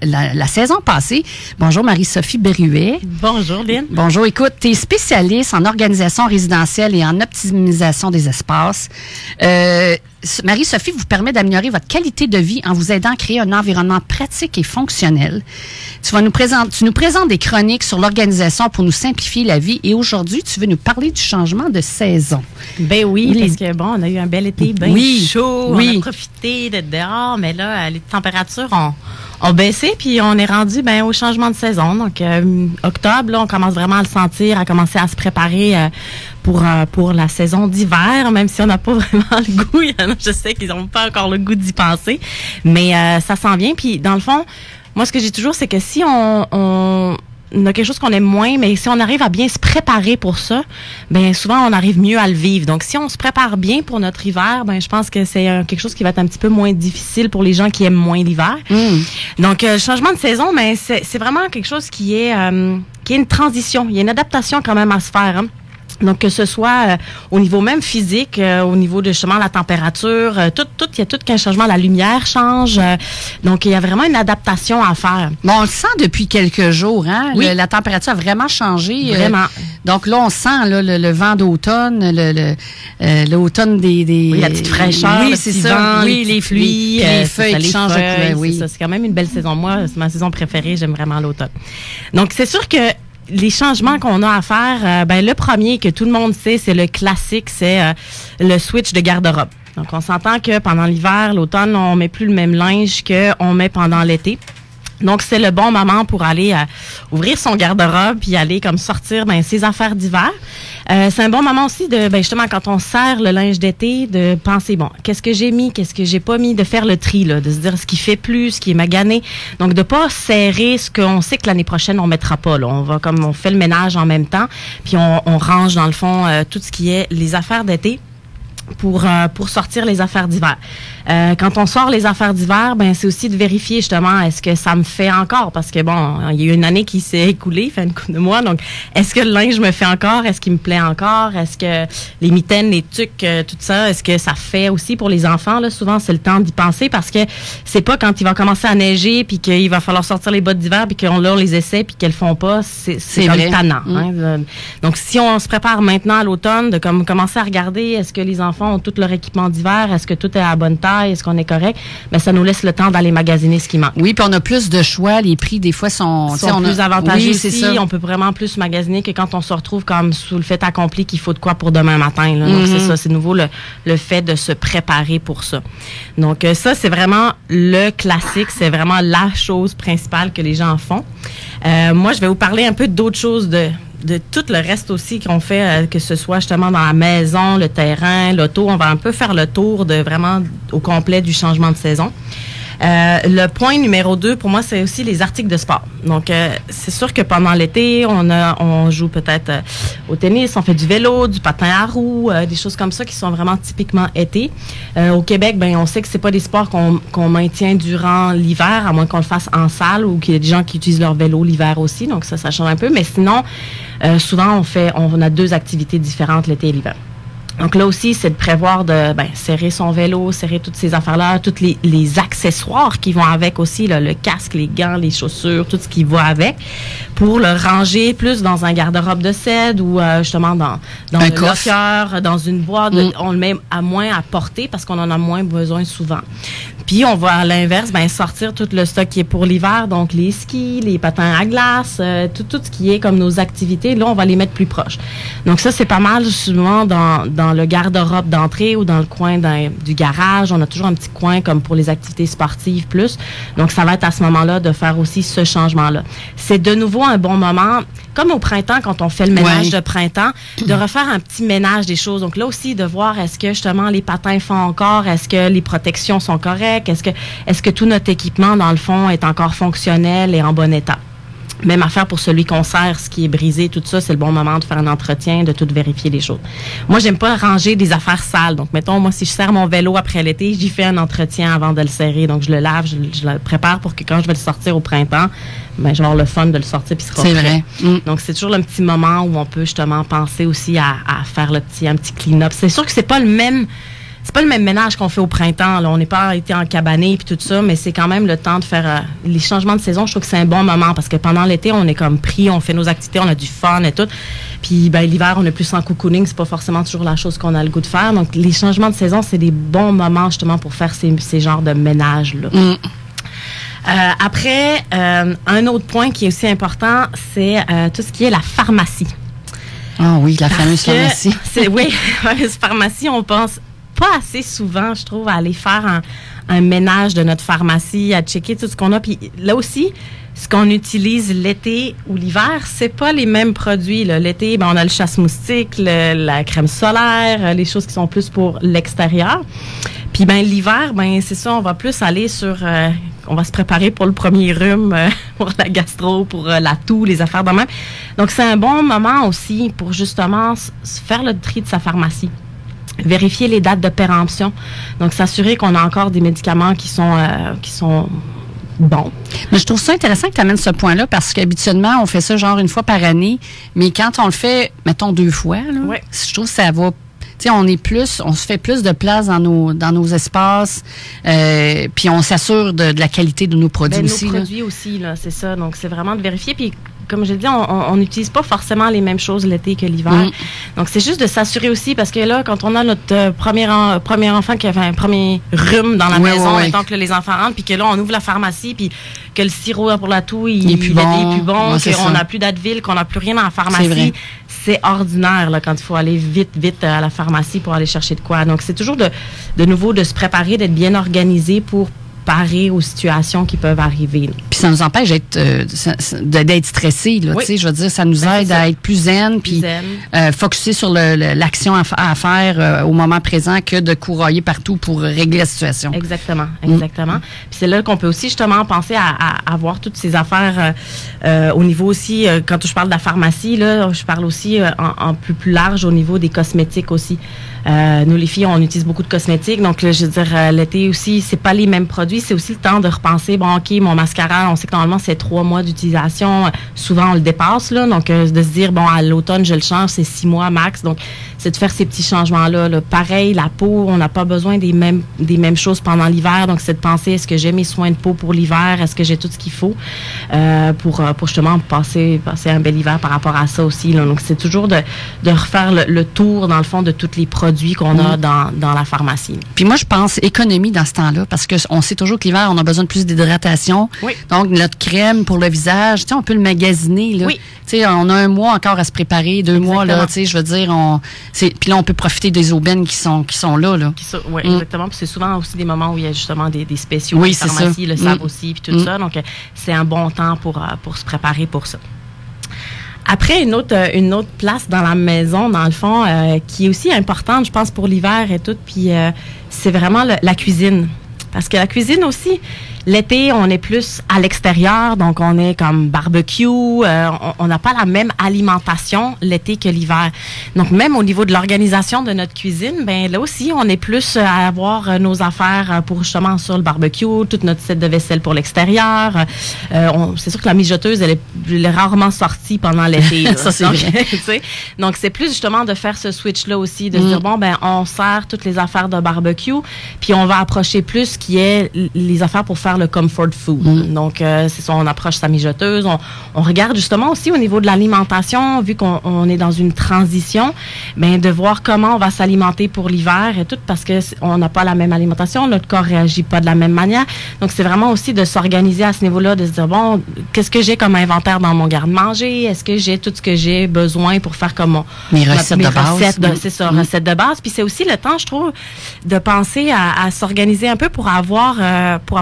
la saison passée. Bonjour Marie-Sophie Berruet. Bonjour Lynn. Bonjour, écoute, tu es spécialiste en organisation résidentielle et en optimisation des espaces. Marie-Sophie vous permet d'améliorer votre qualité de vie en vous aidant à créer un environnement pratique et fonctionnel. Tu nous présentes des chroniques sur l'organisation pour nous simplifier la vie et aujourd'hui, tu veux nous parler du changement de saison. Ben oui, parce que bon, on a eu un bel été bien chaud, on a profité d'être dehors, mais là, les températures ont baissé, puis on est rendu au changement de saison. Donc, octobre, là, on commence vraiment à le sentir, à commencer à se préparer pour la saison d'hiver, même si on n'a pas vraiment le goût. Il y en a, je sais qu'ils n'ont pas encore le goût d'y penser, mais ça s'en vient. Puis, dans le fond, moi, ce que j'ai toujours, c'est que si on a quelque chose qu'on aime moins, mais si on arrive à bien se préparer pour ça, ben souvent on arrive mieux à le vivre. Donc si on se prépare bien pour notre hiver, ben je pense que c'est quelque chose qui va être un petit peu moins difficile pour les gens qui aiment moins l'hiver. Donc le changement de saison, ben c'est vraiment quelque chose qui est une transition. Il y a une adaptation quand même à se faire. Hein. Donc, que ce soit au niveau même physique, au niveau de justement la température, il y a tout qu'un changement. La lumière change. Donc, il y a vraiment une adaptation à faire. Bon, on le sent depuis quelques jours, hein? Oui. La température a vraiment changé. Vraiment. Donc là, on sent là, le vent d'automne, l'automne des... Oui, la petite fraîcheur, oui, le c'est petit ça. vent, Oui, les pluies, les feuilles qui changent de couleur. Oui, c'est quand même une belle saison. Moi, c'est ma saison préférée. J'aime vraiment l'automne. Donc, c'est sûr que les changements qu'on a à faire, le premier que tout le monde sait, c'est le classique, c'est le switch de garde-robe. Donc, on s'entend que pendant l'hiver, l'automne, on met plus le même linge qu'on met pendant l'été. Donc, c'est le bon moment pour aller ouvrir son garde-robe puis aller comme sortir ses affaires d'hiver. C'est un bon moment aussi de, justement, quand on serre le linge d'été, de penser, bon, qu'est-ce que j'ai mis, qu'est-ce que j'ai pas mis, de faire le tri, là, de se dire ce qui fait plus, ce qui est magané. Donc, de pas serrer ce qu'on sait que l'année prochaine, on mettra pas, là. On fait le ménage en même temps, puis on range, dans le fond, tout ce qui est les affaires d'été pour sortir les affaires d'hiver. Quand on sort les affaires d'hiver, c'est aussi de vérifier justement est-ce que ça me fait encore, parce que bon, il y a eu une année qui s'est écoulée, fait une couple de mois, donc est-ce que le linge me fait encore, est-ce qu'il me plaît encore, est-ce que les mitaines, les tucs, tout ça, est-ce que ça fait aussi pour les enfants, là, souvent c'est le temps d'y penser parce que c'est pas quand il va commencer à neiger puis qu'il va falloir sortir les bottes d'hiver puis qu'on leur les essaie puis qu'elles font pas, c'est comme tannant. Hein? Donc si on se prépare maintenant à l'automne de commencer à regarder est-ce que les enfants ont tout leur équipement d'hiver, est-ce que tout est à la bonne taille, est-ce qu'on est correct, ça nous laisse le temps d'aller magasiner ce qui manque. Oui, puis on a plus de choix, les prix des fois sont plus avantageux aussi, ça. On peut vraiment plus magasiner que quand on se retrouve comme sous le fait accompli qu'il faut de quoi pour demain matin. Là. Donc c'est ça, c'est nouveau le fait de se préparer pour ça. Donc ça, c'est vraiment le classique, c'est vraiment la chose principale que les gens font. Moi, je vais vous parler un peu d'autres choses de tout le reste aussi qu'on fait, que ce soit justement dans la maison, le terrain, l'auto. On va un peu faire le tour de vraiment au complet du changement de saison. Le point numéro 2, pour moi, c'est aussi les articles de sport. Donc, c'est sûr que pendant l'été, on joue peut-être au tennis, on fait du vélo, du patin à roues, des choses comme ça qui sont vraiment typiquement été. Au Québec, on sait que c'est pas des sports qu'on maintient durant l'hiver, à moins qu'on le fasse en salle ou qu'il y ait des gens qui utilisent leur vélo l'hiver aussi. Donc, ça change un peu. Mais sinon, souvent, on a 2 activités différentes l'été et l'hiver. Donc là aussi, c'est de prévoir de serrer son vélo, serrer toutes ces affaires-là, tous les accessoires qui vont avec aussi, là, le casque, les gants, les chaussures, tout ce qui va avec, pour le ranger plus dans un garde-robe de cèdre ou justement dans un locker, dans une boîte. On le met à moins à porter parce qu'on en a moins besoin souvent. Puis on va à l'inverse, sortir tout le stock qui est pour l'hiver, donc les skis, les patins à glace, tout ce qui est comme nos activités, là on va les mettre plus proches. Donc ça c'est pas mal souvent dans le garde-robe d'entrée ou dans le coin du garage. On a toujours un petit coin comme pour les activités sportives plus. Donc ça va être à ce moment-là de faire aussi ce changement-là. C'est de nouveau un bon moment, comme au printemps quand on fait le ménage de printemps, de refaire un petit ménage des choses. Donc là aussi de voir est-ce que justement les patins font encore, est-ce que les protections sont correctes, est-ce que tout notre équipement dans le fond est encore fonctionnel et en bon état. Même affaire pour celui qu'on sert, ce qui est brisé, tout ça, c'est le bon moment de faire un entretien, de tout vérifier les choses. Moi, j'aime pas ranger des affaires sales. Donc, mettons, moi, si je serre mon vélo après l'été, j'y fais un entretien avant de le serrer. Donc, je le lave, je le prépare pour que quand je vais le sortir au printemps, je vais avoir le fun de le sortir puis sera prêt. C'est vrai. Donc, c'est toujours le petit moment où on peut justement penser aussi à faire un petit clean-up. C'est sûr que c'est pas le même c'est pas le même ménage qu'on fait au printemps. Là. On n'est pas été en cabané puis tout ça, mais c'est quand même le temps de faire les changements de saison. Je trouve que c'est un bon moment parce que pendant l'été, on est comme pris, on fait nos activités, on a du fun et tout. Puis l'hiver, on est plus en cocooning, c'est pas forcément toujours la chose qu'on a le goût de faire. Donc les changements de saison, c'est des bons moments justement pour faire ces genres de ménages là. Après, un autre point qui est aussi important, c'est tout ce qui est la pharmacie. Ah oui, la fameuse pharmacie. Oui, la fameuse pharmacie, on pense pas assez souvent, je trouve, à aller faire un ménage de notre pharmacie, à checker tout ce qu'on a. Puis là aussi, ce qu'on utilise l'été ou l'hiver, c'est pas les mêmes produits. Là. L'été, on a le chasse-moustique, la crème solaire, les choses qui sont plus pour l'extérieur. Puis l'hiver, c'est ça, on va plus aller sur... on va se préparer pour le premier rhume, pour la gastro, pour la toux, les affaires de même. Donc, c'est un bon moment aussi pour justement faire le tri de sa pharmacie. Vérifier les dates de péremption. Donc, s'assurer qu'on a encore des médicaments qui sont bons. Mais je trouve ça intéressant que tu amènes ce point-là parce qu'habituellement, on fait ça genre une fois par année. Mais quand on le fait, mettons 2 fois, là, je trouve que ça va... Tu sais, on se fait plus de place dans nos espaces, puis on s'assure de la qualité de nos produits aussi. Nos produits aussi, là, c'est ça. Donc, c'est vraiment de vérifier. Puis, comme je l'ai dit, on n'utilise pas forcément les mêmes choses l'été que l'hiver. Donc, c'est juste de s'assurer aussi, parce que là, quand on a notre premier enfant qui avait un premier rhume dans la maison, mettons que là, les enfants rentrent, puis que là, on ouvre la pharmacie, puis que le sirop pour la toux, il est plus bon, qu'on n'a plus d'Advil, qu'on n'a plus rien dans la pharmacie. C'est ordinaire là, quand il faut aller vite à la pharmacie pour aller chercher de quoi. Donc, c'est toujours de nouveau de se préparer, d'être bien organisé pour parer aux situations qui peuvent arriver. Puis ça nous empêche d'être stressé. Là, je veux dire, ça nous aide à être plus zen, puis focusser sur l'action à faire au moment présent que de courailler partout pour régler la situation. Exactement. Puis c'est là qu'on peut aussi justement penser à avoir toutes ces affaires au niveau aussi, quand je parle de la pharmacie, là, je parle aussi en plus large au niveau des cosmétiques aussi. Nous, les filles, on utilise beaucoup de cosmétiques. Donc, là, je veux dire, l'été aussi, c'est pas les mêmes produits. C'est aussi le temps de repenser, mon mascara, on sait que normalement, c'est 3 mois d'utilisation. Souvent, on le dépasse, là. Donc, de se dire, à l'automne, je le change, c'est 6 mois max. Donc, c'est de faire ces petits changements-là. Là. Pareil, la peau, on n'a pas besoin des mêmes choses pendant l'hiver. Donc, c'est de penser, est-ce que j'ai mes soins de peau pour l'hiver? Est-ce que j'ai tout ce qu'il faut pour justement passer un bel hiver par rapport à ça aussi, là. Donc, c'est toujours de refaire le tour, dans le fond, de tous les produits qu'on a dans la pharmacie. Puis moi, je pense économie dans ce temps-là, parce qu'on sait toujours que l'hiver, on a besoin de plus d'hydratation. Donc, notre crème pour le visage, on peut le magasiner. Là. On a 1 mois encore à se préparer, 2 mois, là, je veux dire, puis là, on peut profiter des aubaines qui sont là. Oui, exactement. Puis c'est souvent aussi des moments où il y a justement des spéciaux. Les pharmacies le savent aussi, puis tout ça. Donc, c'est un bon temps pour se préparer pour ça. Après, une autre place dans la maison, dans le fond, qui est aussi importante, je pense, pour l'hiver et tout, puis c'est vraiment la cuisine. Parce que la cuisine aussi, l'été, on est plus à l'extérieur, donc on est comme barbecue, on n'a pas la même alimentation l'été que l'hiver. Donc, même au niveau de l'organisation de notre cuisine, là aussi, on est plus à avoir nos affaires pour justement sur le barbecue, toute notre set de vaisselle pour l'extérieur. C'est sûr que la mijoteuse, elle est rarement sortie pendant l'été. Ça, c'est vrai. Donc, c'est plus justement de faire ce switch-là aussi, de se dire, on sert toutes les affaires de barbecue, puis on va approcher plus qui est les affaires pour faire le comfort food. Donc, c'est ça, on approche sa mijoteuse. On regarde justement aussi au niveau de l'alimentation, vu qu'on est dans une transition, de voir comment on va s'alimenter pour l'hiver et tout, parce que on n'a pas la même alimentation, notre corps réagit pas de la même manière. Donc, c'est vraiment aussi de s'organiser à ce niveau-là, de se dire, qu'est-ce que j'ai comme inventaire dans mon garde-manger? Est-ce que j'ai tout ce que j'ai besoin pour faire comme mes recettes de base? C'est ça, recettes de base. Puis c'est aussi le temps, je trouve, de penser à s'organiser un peu pour avoir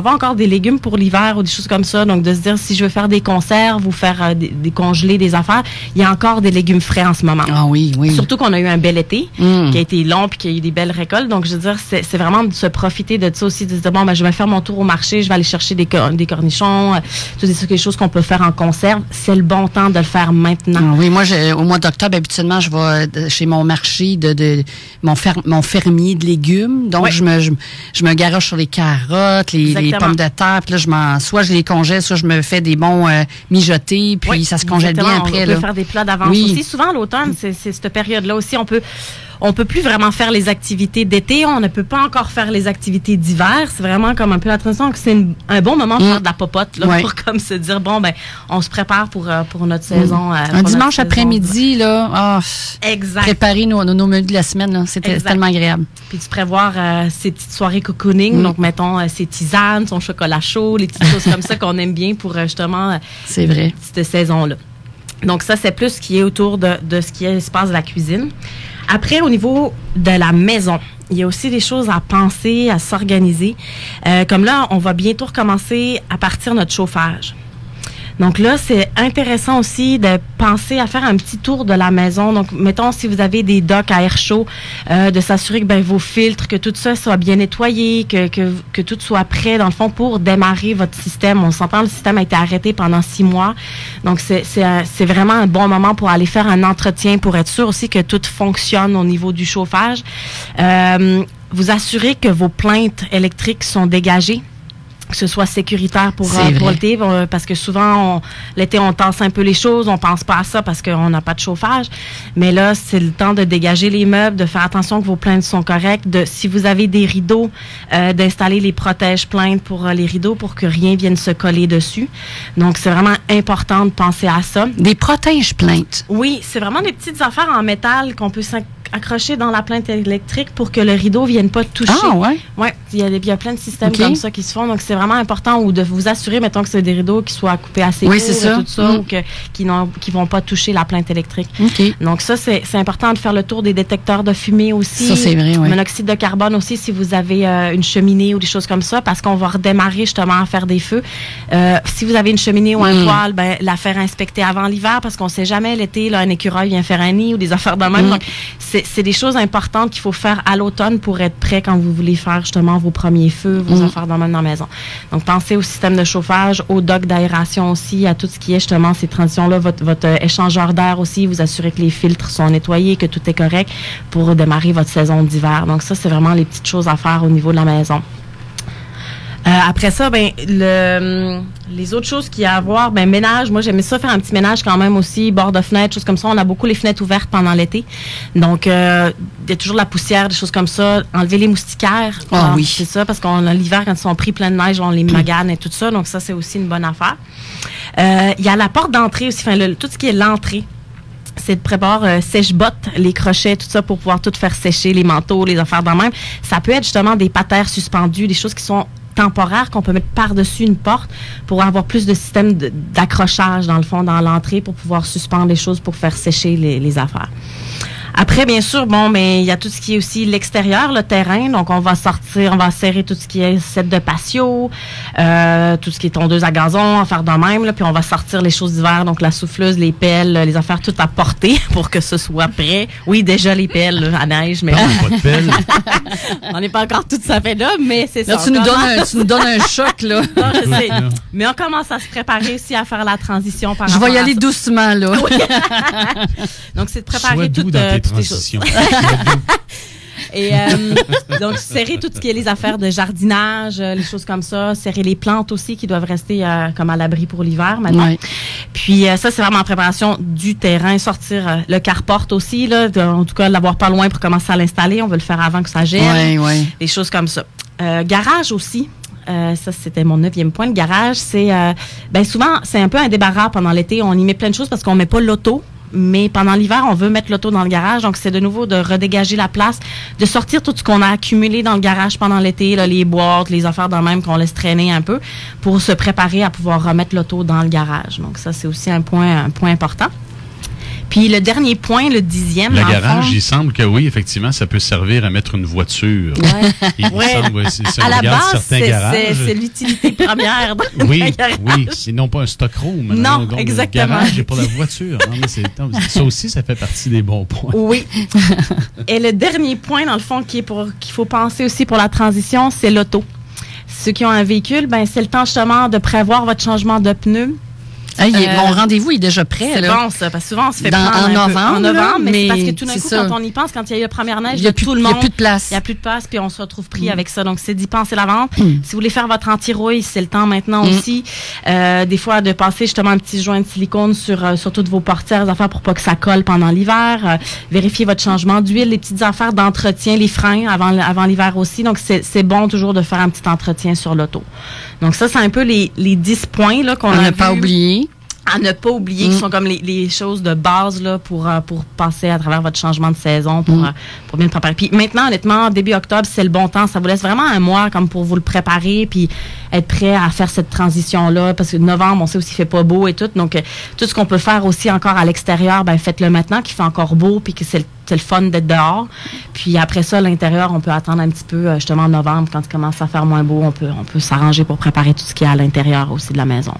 encore des légumes pour l'hiver ou des choses comme ça. Donc, de se dire, si je veux faire des conserves ou faire des congelés, des affaires, il y a encore des légumes frais en ce moment. Ah oui. Surtout qu'on a eu un bel été qui a été long puis qu'il y a eu des belles récoltes. Donc, je veux dire, c'est vraiment de se profiter de ça aussi, de se dire, je vais faire mon tour au marché, je vais aller chercher des cornichons, toutes ces choses qu'on peut faire en conserve. C'est le bon temps de le faire maintenant. Ah oui, moi, au mois d'octobre, habituellement, je vais chez mon marché mon fermier de légumes. Donc, je me garoche sur les carottes, les pommes de terre, puis là, soit je les congèle, soit je me fais des bons mijotés, puis ça se congèle bien après. On peut faire des plats d'avance aussi. Souvent, à l'automne, c'est cette période-là aussi, on peut plus vraiment faire les activités d'été, on ne peut pas encore faire les activités d'hiver. C'est vraiment comme un peu la transition. C'est un bon moment pour faire de la popote, là, pour comme se dire, bon, ben, on se prépare pour notre saison. Un dimanche après-midi, là, exact. Préparer nos menus de la semaine, là, c'est tellement agréable. Puis de prévoir ces petites soirées cocooning, donc mettons ses tisanes, son chocolat chaud, les petites choses comme ça qu'on aime bien pour justement c'est vrai. Cette saison-là. Donc ça, c'est plus ce qui est autour de ce qui est l'espace de la cuisine. Après, au niveau de la maison, il y a aussi des choses à penser, à s'organiser. Comme là, on va bientôt recommencer à partir notre chauffage. Donc là, c'est intéressant aussi de penser à faire un petit tour de la maison. Donc, mettons, si vous avez des docks à air chaud, de s'assurer que vos filtres, que tout ça soit bien nettoyé, que tout soit prêt, dans le fond, pour démarrer votre système. On s'entend, le système a été arrêté pendant 6 mois. Donc, c'est vraiment un bon moment pour aller faire un entretien pour être sûr aussi que tout fonctionne au niveau du chauffage. Vous assurez que vos plaintes électriques sont dégagées, que ce soit sécuritaire pour l'été, parce que souvent, l'été, on tasse un peu les choses, on pense pas à ça parce qu'on n'a pas de chauffage. Mais là, c'est le temps de dégager les meubles, de faire attention que vos plaintes sont correctes, si vous avez des rideaux, d'installer les protège-plaintes pour les rideaux pour que rien vienne se coller dessus. Donc, c'est vraiment important de penser à ça. Des protège-plaintes? Oui, c'est vraiment des petites affaires en métal qu'on peut accrocher dans la plainte électrique pour que le rideau vienne pas toucher. Ah, ouais? Oui, il y a plein de systèmes comme ça qui se font. Donc, c'est vraiment important ou de vous assurer, mettons, que c'est des rideaux qui soient coupés assez court, tout ça, ou qui vont pas toucher la plainte électrique. Donc, ça, c'est important de faire le tour des détecteurs de fumée aussi. Ça, c'est vrai, oui. Monoxyde de carbone aussi, si vous avez une cheminée ou des choses comme ça, parce qu'on va redémarrer justement à faire des feux. Si vous avez une cheminée ou un poêle, ben, la faire inspecter avant l'hiver, parce qu'on sait jamais, l'été, là, un écureuil vient faire un nid ou des affaires de même. Donc, c'est des choses importantes qu'il faut faire à l'automne pour être prêt quand vous voulez faire justement vos premiers feux, vos affaires dans la maison. Donc, pensez au système de chauffage, au dock d'aération aussi, à tout ce qui est justement ces transitions-là, votre échangeur d'air aussi, vous assurez que les filtres sont nettoyés, que tout est correct pour démarrer votre saison d'hiver. Donc, ça, c'est vraiment les petites choses à faire au niveau de la maison. Après ça, ben les autres choses qu'il y a à voir, ben ménage. Moi, j'aimais ça faire un petit ménage quand même aussi, bord de fenêtre, choses comme ça. On a beaucoup les fenêtres ouvertes pendant l'été. Donc, il y a toujours de la poussière, des choses comme ça. Enlever les moustiquaires. Ah oui. C'est ça, parce qu'on a l'hiver, quand ils sont pris plein de neige, on les magane et tout ça. Donc, ça, c'est aussi une bonne affaire. Il y a la porte d'entrée aussi, tout ce qui est l'entrée. C'est de préparer sèche-bottes, les crochets, tout ça pour pouvoir tout faire sécher, les manteaux, les affaires dans le même. Ça peut être justement des patères suspendues, des choses qui sont temporaires qu'on peut mettre par-dessus une porte pour avoir plus de système d'accrochage dans le fond, dans l'entrée pour pouvoir suspendre les choses pour faire sécher les affaires. Après, bien sûr, il y a tout ce qui est aussi l'extérieur, le terrain. Donc, on va serrer tout ce qui est set de patio, tout ce qui est tondeuse à gazon, affaires de même, là, puis on va sortir les choses d'hiver, donc la souffleuse, les pelles, les affaires toutes à porter pour que ce soit prêt. Oui, déjà les pelles là, à neige, mais... pas de pelles. On n'est pas encore tout ça fait là, mais c'est là, ça. Tu nous donnes un choc, là. Non, je sais. Mais on commence à se préparer aussi à faire la transition par rapport à ça. Je vais y aller doucement, là. Oui. Donc, c'est de préparer toutes les choses. Et donc, serrer tout ce qui est les affaires de jardinage, les choses comme ça. Serrer les plantes aussi qui doivent rester comme à l'abri pour l'hiver maintenant. Ouais. Puis ça, c'est vraiment en préparation du terrain. Sortir le carport aussi, là, en tout cas, l'avoir pas loin pour commencer à l'installer. On veut le faire avant que ça gèle. Ouais. Des choses comme ça. Garage aussi. Ça, c'était mon 9e point. Le garage, c'est... souvent, c'est un peu un débarras pendant l'été. On y met plein de choses parce qu'on met pas l'auto. Mais pendant l'hiver, on veut mettre l'auto dans le garage. Donc, c'est de nouveau de redégager la place, de sortir tout ce qu'on a accumulé dans le garage pendant l'été, là, les boîtes, les affaires de même qu'on laisse traîner un peu, pour se préparer à pouvoir remettre l'auto dans le garage. Donc, ça, c'est aussi un point important. Puis le dernier point, le 10e. Le garage, il semble que oui, effectivement, ça peut servir à mettre une voiture. Ouais. Il semble, si on à la regarde base, certains garages. C'est l'utilité première. Oui, et non pas un stockroom. Non, donc, exactement. Le garage est pour la voiture. Non, mais ça aussi, ça fait partie des bons points. Oui. Et le dernier point, dans le fond, qu'il faut penser aussi pour la transition, c'est l'auto. Ceux qui ont un véhicule, c'est le temps justement de prévoir votre changement de pneus. Mon rendez-vous est déjà prêt. C'est bon, ça, parce que souvent, on se fait prendre en novembre, mais c'est parce que tout d'un coup, quand on y pense, quand il y a eu la première neige, il y a tout le monde. Il n'y a plus de place. Il n'y a plus de place, puis on se retrouve pris avec ça. Donc, c'est d'y penser l'avance. Si vous voulez faire votre anti-rouille, c'est le temps maintenant aussi. Des fois, de passer justement un petit joint de silicone sur toutes vos portières, les affaires pour pas que ça colle pendant l'hiver. Vérifiez votre changement d'huile, les petites affaires d'entretien, les freins avant l'hiver aussi. Donc, c'est bon toujours de faire un petit entretien sur l'auto. Donc, ça, c'est un peu les 10 points là, qu'on a ne pas oublier. À ne pas oublier, qui sont comme les choses de base là, pour passer à travers votre changement de saison, pour bien le préparer. Puis maintenant, honnêtement, début octobre, c'est le bon temps. Ça vous laisse vraiment un mois comme pour vous le préparer, puis être prêt à faire cette transition-là. Parce que novembre, on sait aussi qu'il fait pas beau et tout. Donc, tout ce qu'on peut faire aussi encore à l'extérieur, ben faites-le maintenant, qu'il fait encore beau, puis que c'est le fun d'être dehors. Puis après ça, à l'intérieur, on peut attendre un petit peu, justement, en novembre, quand il commence à faire moins beau, on peut s'arranger pour préparer tout ce qui est à l'intérieur aussi de la maison.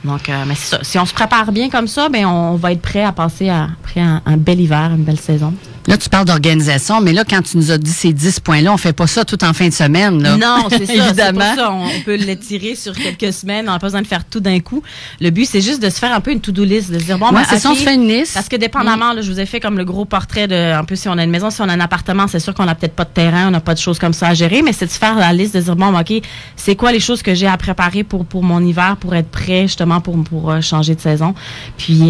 Donc, mais c'est ça. Si on se prépare bien comme ça, ben on va être prêt à passer après un bel hiver, une belle saison. Là, tu parles d'organisation, mais là, quand tu nous as dit ces 10 points-là, on fait pas ça tout en fin de semaine, là. Non, c'est ça. Évidemment. C'est pour ça. On peut l'étirer sur quelques semaines. On n'a pas besoin de faire tout d'un coup. Le but, c'est juste de se faire un peu une to-do list, de se dire, bon, c'est ça, on se fait une liste. Parce que dépendamment, là, je vous ai fait comme le gros portrait de, un peu si on a une maison, si on a un appartement, c'est sûr qu'on n'a peut-être pas de terrain, on n'a pas de choses comme ça à gérer, mais c'est de se faire la liste, de se dire, bon, OK, c'est quoi les choses que j'ai à préparer pour mon hiver, pour être prêt, justement, pour changer de saison. Puis,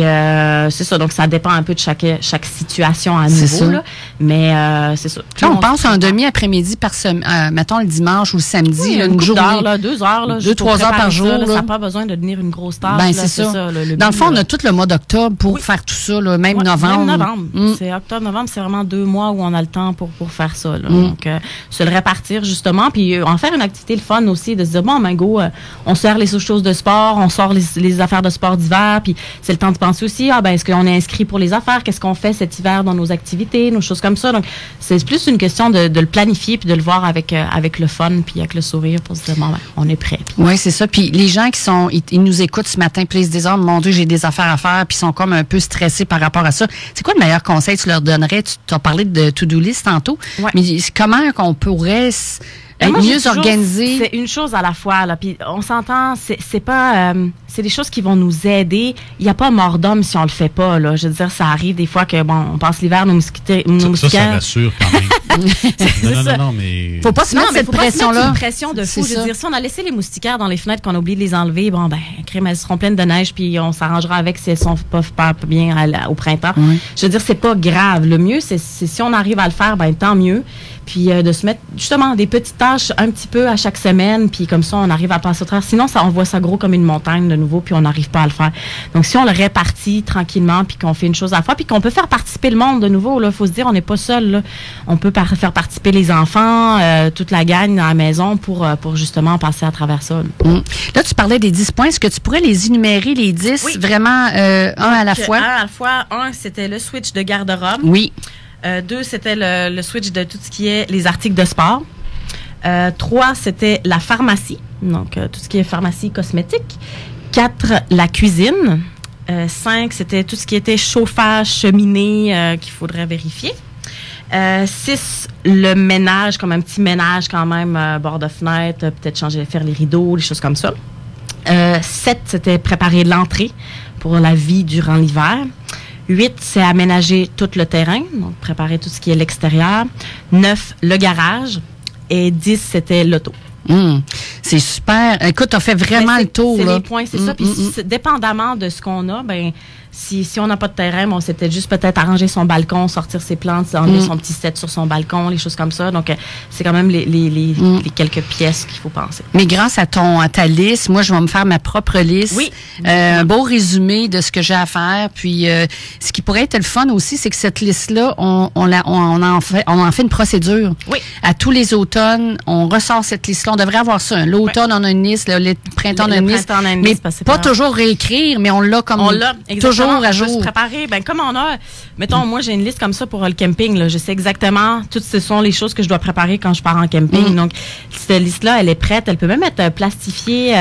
c'est ça. Donc, ça dépend un peu de chaque situation à nouveau, là. Mais, c'est ça. Là, on pense à un demi-après-midi par semaine, mettons le dimanche ou le samedi, oui, une journée. 2 heures, là. 2-3 heures par jour. Ça n'a pas besoin de devenir une grosse tâche. Ben, c'est ça. Dans le fond, on a tout le mois d'octobre pour faire tout ça, là, même novembre. Même novembre. C'est octobre-novembre, c'est vraiment 2 mois où on a le temps pour faire ça, là. Donc, se le répartir, justement, puis en faire une activité le fun aussi, de se dire, bon, go, on sert les choses de sport, on sort les affaires de sport d'hiver, puis c'est le temps de penser aussi, est-ce qu'on est inscrit pour les affaires? Qu'est-ce qu'on fait cet hiver dans nos activités, nos choses comme ça? Donc, c'est plus une question de le planifier puis de le voir avec le fun puis avec le sourire pour se dire, bon, on est prêt. Oui, c'est ça. Puis les gens ils nous écoutent ce matin, puis ils se disent, oh mon Dieu, j'ai des affaires à faire, puis ils sont comme un peu stressés par rapport à ça. C'est quoi le meilleur conseil que tu leur donnerais? Tu as parlé de to-do list tantôt, mais comment qu'on pourrait être mieux organisé? C'est une chose à la fois, là. Puis on s'entend, c'est pas, c'est des choses qui vont nous aider. Il n'y a pas mort d'homme si on le fait pas, là. Je veux dire, ça arrive des fois que, on passe l'hiver, nos moustiquaires. Ça rassure quand même. non, mais. Faut pas se mettre cette pression-là. Une pression de fou. Je veux dire, si on a laissé les moustiquaires dans les fenêtres, qu'on a oublié de les enlever, crème, elles seront pleines de neige, puis on s'arrangera avec si elles sont pas bien au printemps. Je veux dire, c'est pas grave. Le mieux, c'est si on arrive à le faire, tant mieux. Puis de se mettre justement des petites tâches un petit peu à chaque semaine, puis comme ça, on arrive à passer au travers. Sinon, on voit ça gros comme une montagne de nouveau, puis on n'arrive pas à le faire. Donc, si on le répartit tranquillement, puis qu'on fait une chose à la fois, puis qu'on peut faire participer le monde de nouveau, là, faut se dire, on n'est pas seul, là. On peut faire participer les enfants, toute la gang dans la maison pour justement passer à travers ça. Là, tu parlais des 10 points. Est-ce que tu pourrais les énumérer, les 10, vraiment un à la fois? Un à la fois. Un, c'était le switch de garde-robe. Oui. 2, c'était le switch de tout ce qui est les articles de sport. 3, c'était la pharmacie, donc tout ce qui est pharmacie cosmétique. 4, la cuisine. 5, c'était tout ce qui était chauffage, cheminée qu'il faudrait vérifier. 6, le ménage, comme un petit ménage quand même, bord de fenêtre, peut-être faire les rideaux, des choses comme ça. 7, c'était préparer l'entrée pour la vie durant l'hiver. 8, c'est aménager tout le terrain, donc préparer tout ce qui est l'extérieur. 9, le garage. Et 10, c'était l'auto. C'est super. Écoute, tu as fait vraiment le tour. C'est les points, c'est ça. Puis dépendamment de ce qu'on a, si on n'a pas de terrain, on s'est peut-être arranger son balcon, sortir ses plantes, enlever son petit set sur son balcon, les choses comme ça. Donc, c'est quand même les quelques pièces qu'il faut penser. Mais grâce à ta liste, moi, je vais me faire ma propre liste. Oui. Un beau résumé de ce que j'ai à faire. Puis, ce qui pourrait être le fun aussi, c'est que cette liste-là, on en fait une procédure. Oui. À tous les automnes, on ressort cette liste-là. On devrait avoir ça. L'automne, on a une liste. Le printemps, on a une liste. Mais pas toujours réécrire, mais on l'a comme toujours exactement, à on jour. peut se préparer. Ben, comme on a, mettons, moi, j'ai une liste comme ça pour le camping, là. Je sais exactement, toutes ce sont les choses que je dois préparer quand je pars en camping. Donc, cette liste-là, elle est prête. Elle peut même être plastifiée.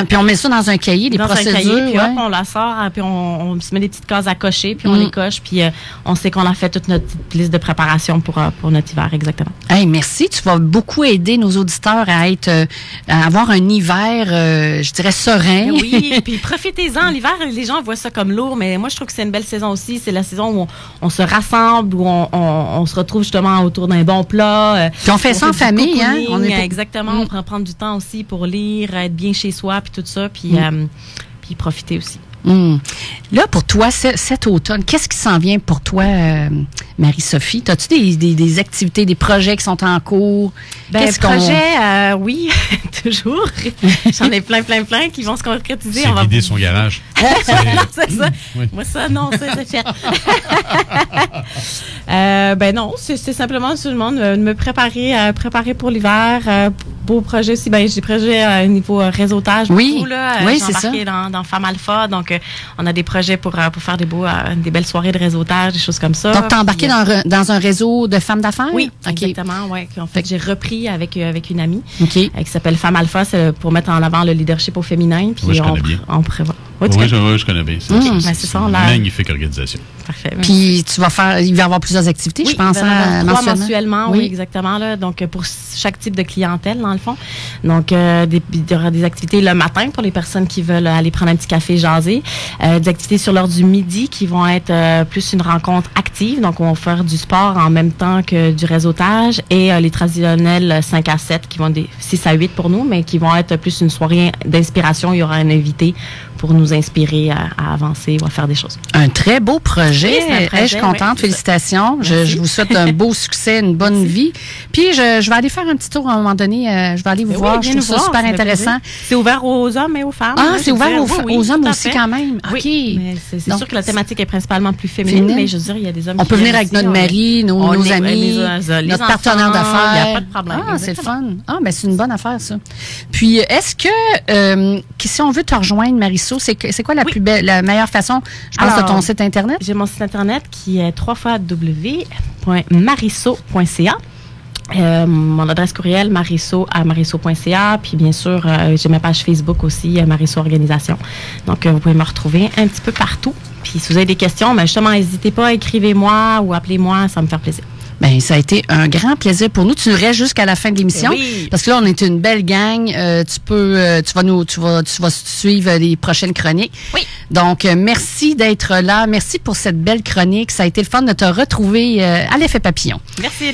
Puis on met ça dans un cahier, des procédures. Dans un cahier, puis ouais. hop, on la sort, puis on se met des petites cases à cocher, puis on les coche, puis on sait qu'on a fait toute notre petite liste de préparation pour notre hiver, exactement. Hey, merci. Tu vas beaucoup aider nos auditeurs à avoir un hiver, je dirais, serein. Oui, puis profitez-en. L'hiver, les gens voient ça comme lourd, mais moi, je trouve que c'est une belle saison aussi. C'est la saison où on se rassemble, où on se retrouve justement autour d'un bon plat. Puis on fait ça en famille, hein? Exactement. On prend du temps aussi pour lire, être bien chez soi, puis tout ça, puis profiter aussi. Là, pour toi, cet automne, qu'est-ce qui s'en vient pour toi, Marie-Sophie? As-tu des activités, des projets qui sont en cours? Projets, oui, toujours. J'en ai plein qui vont se concrétiser. C'est vider son garage. C'est ça. Oui. Moi, ça, non, c'est fait. Non, c'est simplement tout le monde me préparer pour l'hiver. Beau projet aussi. J'ai projet au niveau réseautage. Oui, beaucoup, là. Oui, j'ai embarqué dans Femme Alpha. Donc, on a des projets pour faire des belles soirées de réseautage, des choses comme ça. Donc, tu as embarqué dans un réseau de femmes d'affaires? Oui, okay. Exactement. Ouais. En fait, j'ai repris avec une amie qui s'appelle Femme Alpha. C'est pour mettre en avant le leadership au féminin. Puis je connais bien. On prévoit. Oui, je connais bien. C'est une magnifique organisation. Parfait. Puis il va y avoir plusieurs activités, je pense, mensuellement. Oui, exactement. Là. Donc, pour chaque type de clientèle, dans le fond. Donc, il y aura des activités le matin pour les personnes qui veulent aller prendre un petit café jaser. Des activités sur l'heure du midi qui vont être plus une rencontre active. Donc, on va faire du sport en même temps que du réseautage. Et les traditionnels 5 à 7 qui vont des 6 à 8 pour nous, mais qui vont être plus une soirée d'inspiration. Il y aura un invité pour nous inspirer à avancer ou à faire des choses. Un très beau projet. Oui, je suis contente. Félicitations. Je vous souhaite un beau succès, une bonne vie. Puis, je vais aller faire un petit tour à un moment donné. Je vais aller vous voir. Je trouve ça super intéressant. C'est ouvert aux hommes et aux femmes. Ah, c'est ouvert aux hommes aussi quand même. OK. Mais c'est sûr que la thématique est principalement plus féminine, mais je veux dire, il y a des hommes on peut venir avec notre mari, nos amis, notre partenaire d'affaires. Il n'y a pas de problème. Ah, c'est le fun. Ah, ben c'est une bonne affaire, ça. Puis, est-ce que, si on veut te rejoindre, Marisol, c'est quoi la meilleure façon, je pense, de ton site Internet? J'ai mon site Internet qui est www.mariso.ca. Mon adresse courriel, mariso@mariso.ca. Puis, bien sûr, j'ai ma page Facebook aussi, Mariso Organisation. Donc, vous pouvez me retrouver un petit peu partout. Puis, si vous avez des questions, justement, n'hésitez pas, écrivez-moi ou appelez-moi, ça me fait plaisir. Bien, ça a été un grand plaisir pour nous. Tu nous restes jusqu'à la fin de l'émission. Oui. Parce que là, on est une belle gang. Tu vas suivre les prochaines chroniques. Oui. Donc, merci d'être là. Merci pour cette belle chronique. Ça a été le fun de te retrouver à l'effet papillon. Merci,